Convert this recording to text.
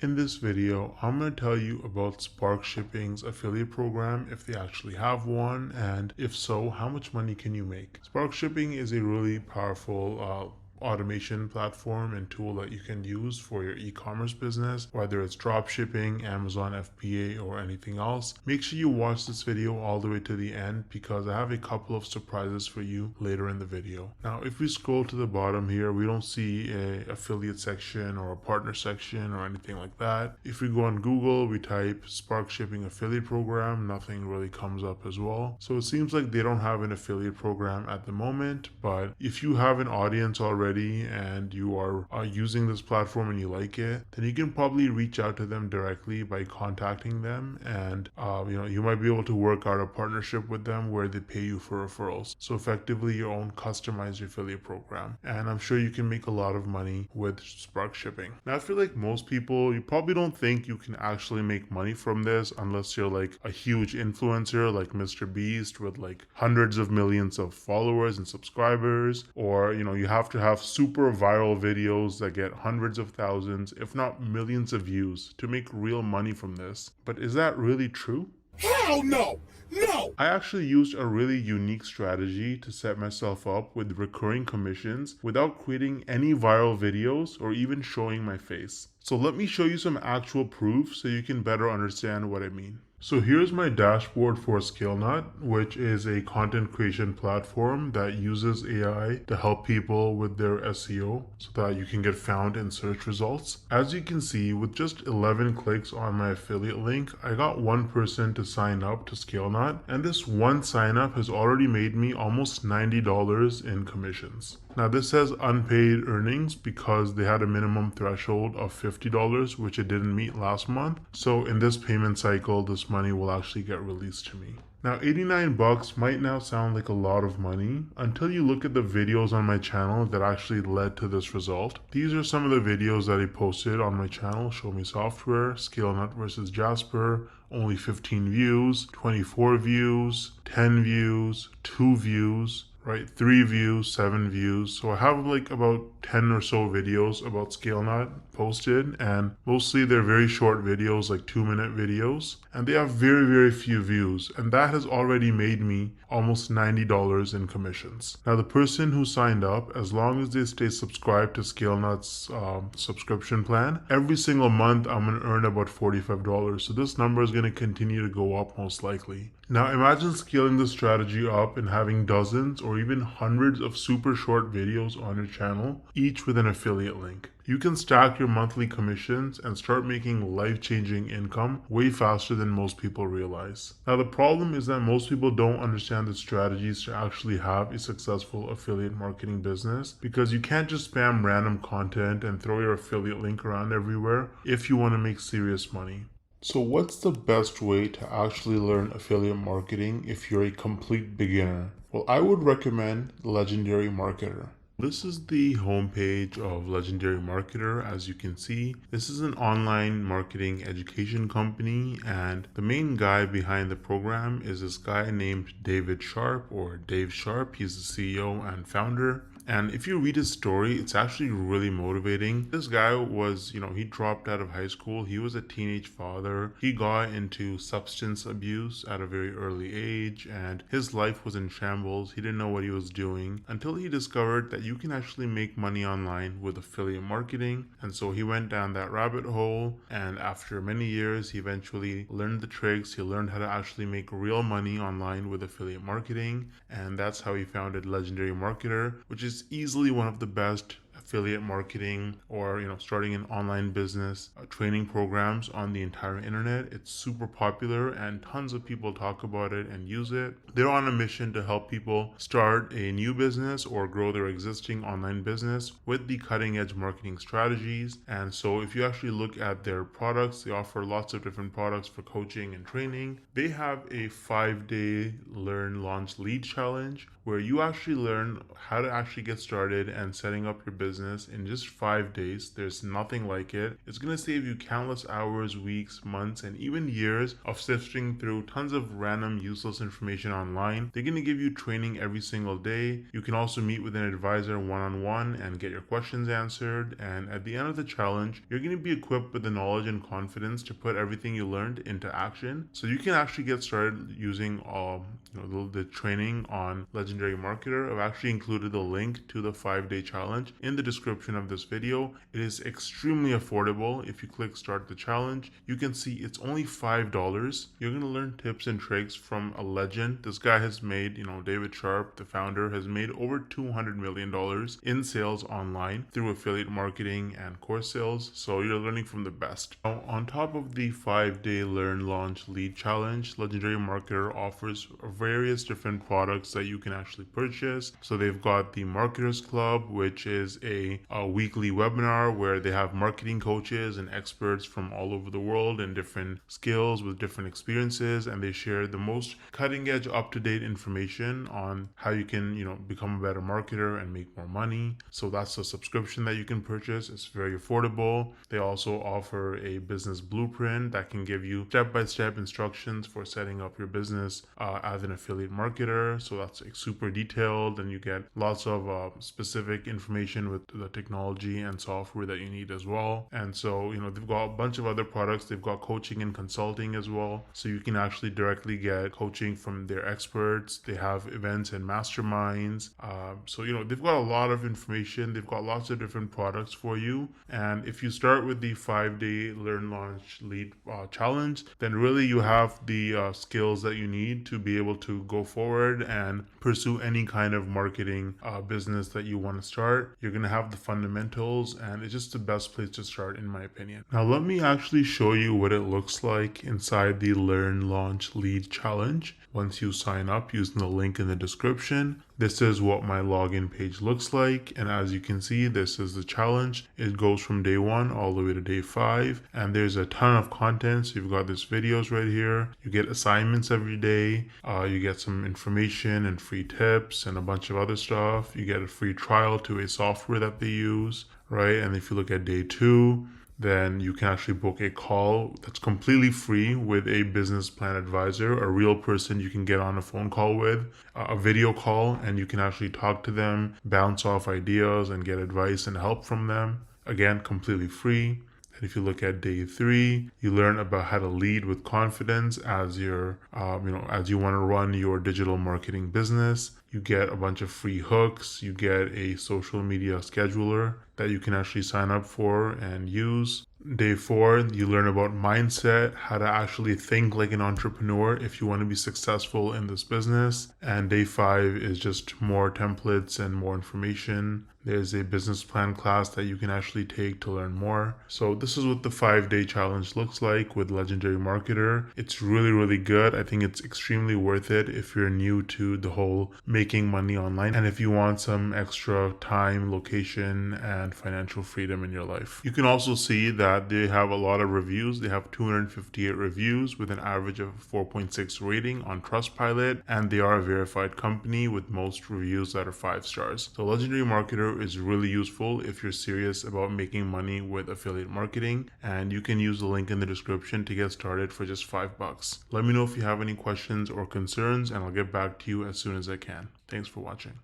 In this video, I'm going to tell you about SparkShipping's affiliate program, if they actually have one, and if so, how much money can you make? SparkShipping is a really powerful automation platform and tool that you can use for your e-commerce business, whether it's drop shipping, Amazon FBA, or anything else. Make sure you watch this video all the way to the end because I have a couple of surprises for you later in the video. Now, if we scroll to the bottom here, we don't see a affiliate section or a partner section or anything like that. If we go on Google, we type SparkShipping affiliate program, nothing really comes up as well. So it seems like they don't have an affiliate program at the moment, but if you have an audience already and you are using this platform and you like it, then you can probably reach out to them directly by contacting them, and you might be able to work out a partnership with them where they pay you for referrals. So effectively your own customized affiliate program, and I'm sure you can make a lot of money with Spark Shipping. Now, I feel like most people, you probably don't think you can actually make money from this unless you're like a huge influencer like Mr. Beast with like hundreds of millions of followers and subscribers, or you have to have super viral videos that get hundreds of thousands, if not millions of views to make real money from this. But is that really true? Hell no! No! I actually used a really unique strategy to set myself up with recurring commissions without creating any viral videos or even showing my face. So let me show you some actual proof so you can better understand what I mean. So here's my dashboard for ScaleNut, which is a content creation platform that uses AI to help people with their SEO so that you can get found in search results. As you can see, with just 11 clicks on my affiliate link, I got one person to sign up to ScaleNut, and this one sign up has already made me almost $90 in commissions. Now this says unpaid earnings because they had a minimum threshold of $50, which it didn't meet last month. So in this payment cycle, this money will actually get released to me. Now, 89 bucks might now sound like a lot of money until you look at the videos on my channel that actually led to this result. These are some of the videos that I posted on my channel: Show Me Software, ScaleNut versus Jasper, only 15 views, 24 views, 10 views, 2 views, right? 3 views, 7 views. So I have like about 10 or so videos about ScaleNut posted, and mostly they're very short videos, like 2-minute videos, and they have very, very few views, and that has already made me almost $90 in commissions. Now, the person who signed up, as long as they stay subscribed to ScaleNut's subscription plan, every single month I'm going to earn about $45. So this number is going to continue to go up most likely. Now, imagine scaling this strategy up and having dozens or even hundreds of super short videos on your channel, each with an affiliate link. You can stack your monthly commissions and start making life-changing income way faster than most people realize. Now, the problem is that most people don't understand the strategies to actually have a successful affiliate marketing business, because you can't just spam random content and throw your affiliate link around everywhere if you want to make serious money. So what's the best way to actually learn affiliate marketing if you're a complete beginner? Well, I would recommend Legendary Marketer. This is the homepage of Legendary Marketer. As you can see, this is an online marketing education company, and the main guy behind the program is this guy named David Sharp, or Dave Sharp. He's the CEO and founder. And if you read his story, it's actually really motivating. This guy was, he dropped out of high school. He was a teenage father. He got into substance abuse at a very early age, and his life was in shambles. He didn't know what he was doing until he discovered that you can actually make money online with affiliate marketing. And so he went down that rabbit hole, and after many years, he eventually learned the tricks. He learned how to actually make real money online with affiliate marketing, and that's how he founded Legendary Marketer, which is easily one of the best affiliate marketing or starting an online business training programs on the entire internet. It's super popular and tons of people talk about it and use it. They're on a mission to help people start a new business or grow their existing online business with the cutting edge marketing strategies. And so if you actually look at their products, they offer lots of different products for coaching and training. They have a 5-day learn, launch, lead challenge where you actually learn how to actually get started and setting up your business business in just 5 days. There's nothing like it. It's going to save you countless hours, weeks, months, and even years of sifting through tons of random useless information online. They're going to give you training every single day. You can also meet with an advisor one-on-one and get your questions answered. And at the end of the challenge, you're going to be equipped with the knowledge and confidence to put everything you learned into action. So you can actually get started using the training on Legendary Marketer. I've actually included the link to the 5-day challenge in the description of this video. It is extremely affordable. If you click start the challenge, you can see it's only $5. You're going to learn tips and tricks from a legend. This guy has made, David Sharp, the founder, has made over $200 million in sales online through affiliate marketing and course sales. So you're learning from the best. Now, on top of the 5-day learn, launch, lead challenge, Legendary Marketer offers various different products that you can actually purchase. So they've got the Marketers Club, which is a weekly webinar where they have marketing coaches and experts from all over the world and different skills with different experiences, and they share the most cutting edge, up-to-date information on how you can, become a better marketer and make more money. So that's a subscription that you can purchase. It's very affordable. They also offer a business blueprint that can give you step-by-step instructions for setting up your business as an affiliate marketer. So that's super detailed, and you get lots of specific information with the technology and software that you need as well. And so, they've got a bunch of other products. They've got coaching and consulting as well. So you can actually directly get coaching from their experts. They have events and masterminds. So, they've got a lot of information. They've got lots of different products for you. And if you start with the 5-day learn, launch, lead challenge, then really you have the skills that you need to be able to go forward and pursue any kind of marketing business that you want to start. You're going to have the fundamentals, and it's just the best place to start, in my opinion. Now, let me actually show you what it looks like inside the learn, launch, lead challenge. Once you sign up using the link in the description, this is what my login page looks like. And as you can see, this is the challenge. It goes from day 1 all the way to day 5. And there's a ton of content. So you've got these videos right here. You get assignments every day. You get some information and free tips and a bunch of other stuff. You get a free trial to a software that they use, right? And if you look at day 2, then you can actually book a call that's completely free with a business plan advisor, a real person you can get on a phone call with, a video call, and you can actually talk to them, bounce off ideas, and get advice and help from them. Again, completely free. And if you look at day 3, you learn about how to lead with confidence as as you want to run your digital marketing business. You get a bunch of free hooks. You get a social media scheduler that you can actually sign up for and use. Day 4, you learn about mindset, how to actually think like an entrepreneur if you want to be successful in this business. And day 5 is just more templates and more information. There's a business plan class that you can actually take to learn more. So this is what the 5-day challenge looks like with Legendary Marketer. It's really, really good. I think it's extremely worth it if you're new to the whole making money online, and if you want some extra time, location, and financial freedom in your life. You can also see that they have a lot of reviews. They have 258 reviews with an average of 4.6 rating on Trustpilot, and they are a verified company with most reviews that are 5 stars. So Legendary Marketer is really useful if you're serious about making money with affiliate marketing, and you can use the link in the description to get started for just $5. Let me know if you have any questions or concerns, and I'll get back to you as soon as I can. Thanks for watching.